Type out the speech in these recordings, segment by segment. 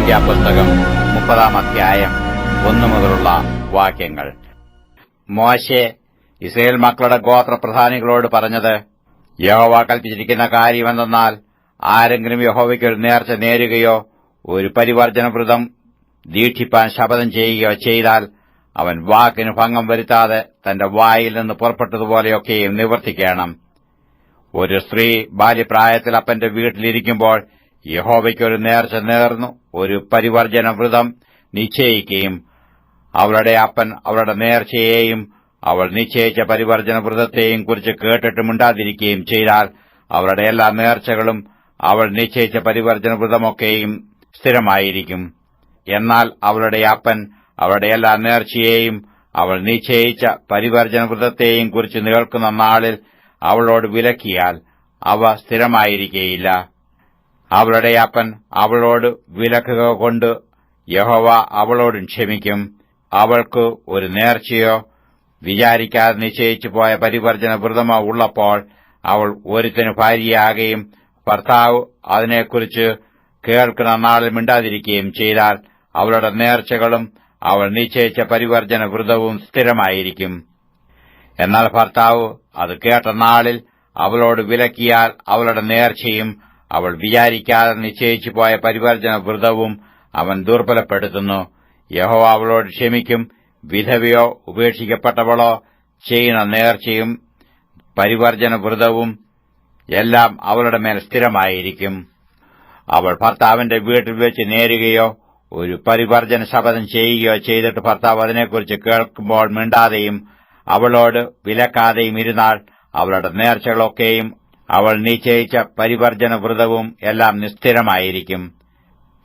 സംഖ്യാപുസ്തകം 30-ാം അധ്യായം 1 മുതലുള്ള വാക്യങ്ങൾ. മോശെ ഇസ്രായേൽ മക്കളുടെ ഗോത്രപ്രധാനികളോട് പറഞ്ഞത്, യഹോവ കൽപ്പിച്ചിരിക്കുന്ന കാര്യമെന്തെന്നാൽ, ആരെങ്കിലും യഹോവയ്ക്ക് ഒരു നേർച്ച നേരുകയോ ഒരു പരിവർജനവ്രതം ദീക്ഷിപ്പാൻ ശപഥം ചെയ്യുകയോ ചെയ്താൽ, അവൻ വാക്കിന് ഭംഗം വരുത്താതെ തന്റെ വായിൽ നിന്ന് പുറപ്പെട്ടതുപോലെയൊക്കെയും നിവർത്തിക്കണം. ഒരു സ്ത്രീ ബാല്യപ്രായത്തിൽ അപ്പന്റെ വീട്ടിലിരിക്കുമ്പോൾ യഹോവയ്ക്കൊരു നേർച്ച നേർന്നു ഒരു പരിവർജനവ്രതം നിശ്ചയിക്കുകയും അവളുടെ അപ്പൻ അവളുടെ നേർച്ചയെയും അവൾ നിശ്ചയിച്ച പരിവർജനവ്രതത്തെയും കുറിച്ച് കേട്ടിട്ട് മിണ്ടാതിരിക്കുകയും ചെയ്താൽ, അവളുടെ എല്ലാ നേർച്ചകളും അവൾ നിശ്ചയിച്ച പരിവർജനവ്രതമൊക്കെയും സ്ഥിരമായിരിക്കും. എന്നാൽ അവളുടെ അപ്പൻ അവളുടെ എല്ലാ നേർച്ചയെയും അവൾ നിശ്ചയിച്ച പരിവർജനവ്രതത്തെയും കുറിച്ച് കേൾക്കുന്ന നാളിൽ അവളോട് വിലക്കിയാൽ അവ സ്ഥിരമായിരിക്കുകയില്ല. അവളുടെ അപ്പൻ അവളോട് വിലക്കുക കൊണ്ട് യഹോവ അവളോടും ക്ഷമിക്കും. അവൾക്ക് ഒരു നേർച്ചയോ വിചാരിക്കാതെ നിശ്ചയിച്ചു പോയ പരിവർജനവ്രതമോ ഉള്ളപ്പോൾ അവൾ ഒരുത്തന് ഭാര്യയാകുകയും ഭർത്താവ് അതിനെക്കുറിച്ച് കേൾക്കുന്ന നാളിൽ മിണ്ടാതിരിക്കുകയും ചെയ്താൽ, അവളുടെ നേർച്ചകളും അവൾ നിശ്ചയിച്ച പരിവർജനവ്രതവും സ്ഥിരമായിരിക്കും. എന്നാൽ ഭർത്താവ് അത് കേട്ട നാളിൽ അവളോട് വിലക്കിയാൽ അവളുടെ നേർച്ചയും അവൾ വിചാരിക്കാതെ നിശ്ചയിച്ചു പോയ പരിവർജനവ്രതവും അവൻ ദുർബലപ്പെടുത്തുന്നു. യഹോവ അവളോട് ക്ഷമിക്കും. വിധവയോ ഉപേക്ഷിക്കപ്പെട്ടവളോ ചെയ്യുന്ന നേർച്ചയും പരിവർജനവ്രതവും എല്ലാം അവളുടെ മേൽ സ്ഥിരമായിരിക്കും. അവൾ ഭർത്താവിന്റെ വീട്ടിൽ വെച്ച് നേരുകയോ ഒരു പരിവർജന ശപഥം ചെയ്യുകയോ ചെയ്തിട്ട് ഭർത്താവ് അതിനെക്കുറിച്ച് കേൾക്കുമ്പോൾ മിണ്ടാതെയും അവളോട് വിലക്കാതെയും ഇരുന്നാൽ, അവളുടെ നേർച്ചകളൊക്കെയും അവൾ നിശ്ചയിച്ച പരിവർജനവ്രതവും എല്ലാം നിശ്ചലമായിരിക്കും.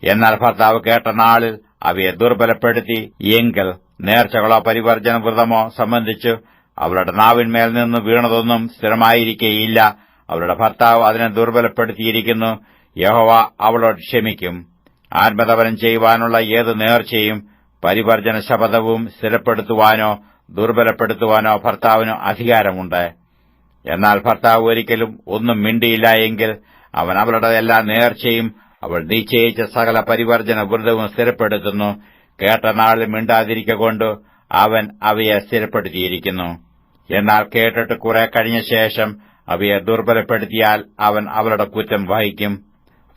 എന്നാൽ ഭർത്താവ് കേട്ട നാളിൽ അവയെ ദുർബലപ്പെടുത്തി എങ്കിൽ നേർച്ചകളോ പരിവർജനവ്രതമോ സംബന്ധിച്ച് അവളുടെ നാവിന്മേൽ നിന്ന് വീണതൊന്നും സ്ഥിരമായിരിക്കുകയില്ല. അവളുടെ ഭർത്താവ് അതിനെ ദുർബലപ്പെടുത്തിയിരിക്കുന്നു. യഹോവ അവളോട് ക്ഷമിക്കും. ആത്മതപനം ചെയ്യുവാനുള്ള ഏത് നേർച്ചയും പരിവർജന ശപഥവും സ്ഥിരപ്പെടുത്തുവാനോ ദുർബലപ്പെടുത്തുവാനോ ഭർത്താവിന് അധികാരമുണ്ട്. എന്നാൽ ഭർത്താവ് ഒരിക്കലും ഒന്നും മിണ്ടിയില്ല എങ്കിൽ അവൻ അവളുടെ എല്ലാ നേർച്ചയും അവൾ നിശ്ചയിച്ച സകല പരിവർജനവ്രതവും സ്ഥിരപ്പെടുത്തുന്നു. കേട്ട നാളിൽ മിണ്ടാതിരിക്കൊണ്ട് അവൻ അവയെ സ്ഥിരപ്പെടുത്തിയിരിക്കുന്നു. എന്നാൽ കേട്ടിട്ട് കുറെ കഴിഞ്ഞ ശേഷം അവയെ ദുർബലപ്പെടുത്തിയാൽ അവൻ അവളുടെ കുറ്റം വഹിക്കും.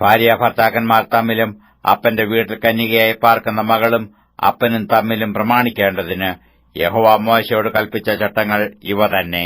ഭാര്യ ഭർത്താക്കന്മാർ തമ്മിലും അപ്പന്റെ വീട്ടിൽ കന്യകയായി പാർക്കുന്ന മകളും അപ്പനും തമ്മിലും പ്രമാണിക്കേണ്ടതിന് യഹോവ മോശെയോട് കൽപ്പിച്ച ചട്ടങ്ങൾ ഇവ തന്നെ.